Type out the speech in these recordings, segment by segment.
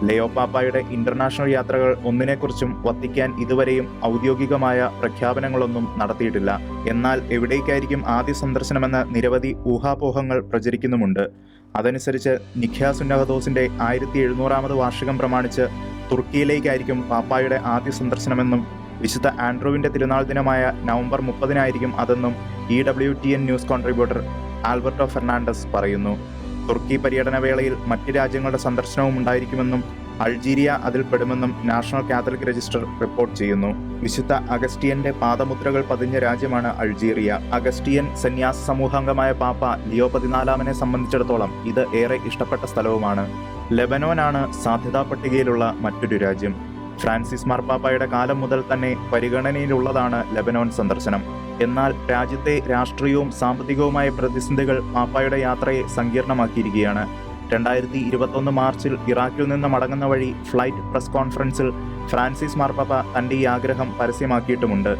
Leo പാപ്പായുടെ international യാത്രകൾ ഒന്നിനെക്കുറിച്ചും Vatican ഇതുവരെയും ഔദ്യോഗികമായ പ്രഖ്യാപനങ്ങളൊന്നും നടത്തിയിട്ടില്ല. എന്നാൽ എവിടേക്കായിരിക്കും ആദ്യ സന്ദർശനമെന്ന് നിരവധി ഊഹാപോഹങ്ങൾ പ്രചരിക്കുന്നുമുണ്ട്. അതനുസരിച്ച് നിഖ്യാ സുന്നഹദോസിന്റെ 1700ാമത് വാർഷികം പ്രമാണിച്ച് തുർക്കിയിലേക്കായിരിക്കും പാപ്പായുടെ ആദ്യ സന്ദർശനമെന്നും വിശുദ്ധ ആൻഡ്രൂവിന്റെ തിരുനാൾ ദിനമായ നവംബർ 30-നായിരിക്കും അതെന്നും EWTN news contributor Alberto Fernandez പറയുന്നു. തുർക്കി പര്യടന വേളയിൽ മറ്റ് രാജ്യങ്ങളുടെ സന്ദർശനവും ഉണ്ടായിരിക്കുമെന്നും അൾജീരിയ അതിൽ പെടുമെന്നും നാഷണൽ കാത്തലിക് രജിസ്റ്റർ റിപ്പോർട്ട് ചെയ്യുന്നു. വിശുദ്ധ അഗസ്റ്റിയന്റെ പാദമുദ്രകൾ പതിഞ്ഞ രാജ്യമാണ് അൾജീരിയ. അഗസ്റ്റിയൻ സന്യാസ സമൂഹാംഗമായ പാപ്പ ലിയോ 14-നെ സംബന്ധിച്ചിടത്തോളം ഇത് ഏറെ ഇഷ്ടപ്പെട്ട സ്ഥലവുമാണ്. ലെബനോനാണ് സാധ്യതാ പട്ടികയിലുള്ള മറ്റൊരു രാജ്യം. ഫ്രാൻസിസ് മാർപ്പാപ്പയുടെ കാലം മുതൽ തന്നെ പരിഗണനയിലുള്ളതാണ് ലെബനോൻ സന്ദർശനം. എന്നാൽ രാജ്യത്തെ രാഷ്ട്രീയവും സാമ്പത്തികവുമായ പ്രതിസന്ധികൾ പാപ്പായുടെ യാത്രയെ സങ്കീർണമാക്കിയിരിക്കുകയാണ്. 2021 മാർച്ചിൽ ഇറാഖിൽ നിന്ന് മടങ്ങുന്ന വഴി ഫ്ലൈറ്റ് പ്രസ് കോൺഫറൻസിൽ ഫ്രാൻസിസ് മാർപ്പാപ്പ തന്റെ ഈ ആഗ്രഹം പരസ്യമാക്കിയിട്ടുമുണ്ട്.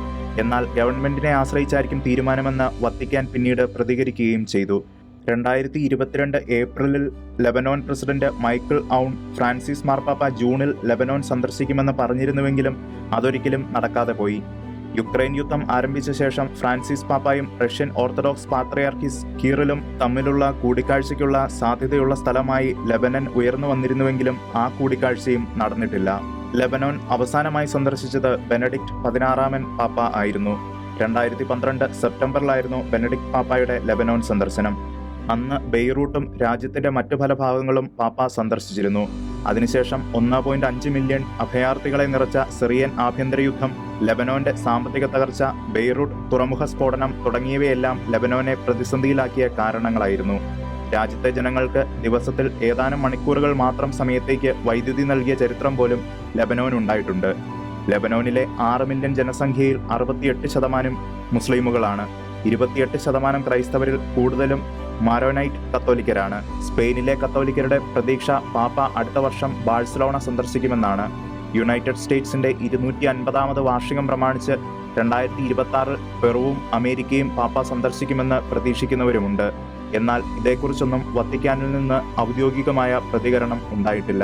എന്നാൽ ഗവൺമെന്റിനെ ആശ്രയിച്ചായിരിക്കും തീരുമാനമെന്ന് വത്തിക്കാൻ പിന്നീട് പ്രതികരിക്കുകയും ചെയ്തു. 2022 ഏപ്രിലിൽ Lebanon president Michael Aoun Francis മാർപ്പാപ്പ ജൂണിൽ ലെബനോൻ സന്ദർശിക്കുമെന്ന് പറഞ്ഞിരുന്നുവെങ്കിലും അതൊരിക്കലും നടക്കാതെ പോയി. യുക്രൈൻ യുദ്ധം ആരംഭിച്ച ശേഷം ഫ്രാൻസിസ് പാപ്പായും റഷ്യൻ ഓർത്തഡോക്സ് പാത്രിയാർക്കീസ് കീറിലും തമ്മിലുള്ള കൂടിക്കാഴ്ചയ്ക്കുള്ള സാധ്യതയുള്ള സ്ഥലമായി ലെബനൻ ഉയർന്നു വന്നിരുന്നുവെങ്കിലും ആ കൂടിക്കാഴ്ചയും നടന്നിട്ടില്ല. ലെബനോൻ അവസാനമായി സന്ദർശിച്ചത് ബെനഡിക്ട് 16-ാമൻ പാപ്പ ആയിരുന്നു. 2012 സെപ്റ്റംബറിലായിരുന്നു ബെനഡിക്ട് പാപ്പായുടെ ലെബനോൻ സന്ദർശനം. അന്ന് ബെയ്റൂട്ടും രാജ്യത്തിന്റെ മറ്റു പല ഭാഗങ്ങളും പാപ്പ സന്ദർശിച്ചിരുന്നു. അതിനുശേഷം 1.5 മില്യൺ അഭയാർത്ഥികളെ നിറച്ച സിറിയൻ ആഭ്യന്തര യുദ്ധം, ലെബനോന്റെ സാമ്പത്തിക തകർച്ച, ബെയ്റൂട്ട് തുറമുഖ സ്ഫോടനം തുടങ്ങിയവയെല്ലാം ലെബനോനെ പ്രതിസന്ധിയിലാക്കിയ കാരണങ്ങളായിരുന്നു. രാജ്യത്തെ ജനങ്ങൾക്ക് ദിവസത്തിൽ ഏതാനും മണിക്കൂറുകൾ മാത്രം സമയത്തേക്ക് വൈദ്യുതി നൽകിയ ചരിത്രം പോലും ലെബനോനുണ്ടായിട്ടുണ്ട്. ലെബനോനിലെ 6 മില്യൺ ജനസംഖ്യയിൽ 68% മുസ്ലിമുകളാണ്. 28% ക്രൈസ്തവരിൽ കൂടുതലും മാരോനൈറ്റ് കത്തോലിക്കരാണ്. സ്പെയിനിലെ കത്തോലിക്കരുടെ പ്രതീക്ഷ പാപ്പ അടുത്ത വർഷം ബാഴ്സലോണ സന്ദർശിക്കുമെന്നാണ്. യുണൈറ്റഡ് സ്റ്റേറ്റ്സിന്റെ 250ാമത് വാർഷികം പ്രമാണിച്ച് 2026 പെറുവും അമേരിക്കയും പാപ്പ സന്ദർശിക്കുമെന്ന് പ്രതീക്ഷിക്കുന്നവരുമുണ്ട്. എന്നാൽ ഇതേക്കുറിച്ചൊന്നും വത്തിക്കാനിൽ നിന്ന് ഔദ്യോഗികമായ പ്രതികരണം ഉണ്ടായിട്ടില്ല.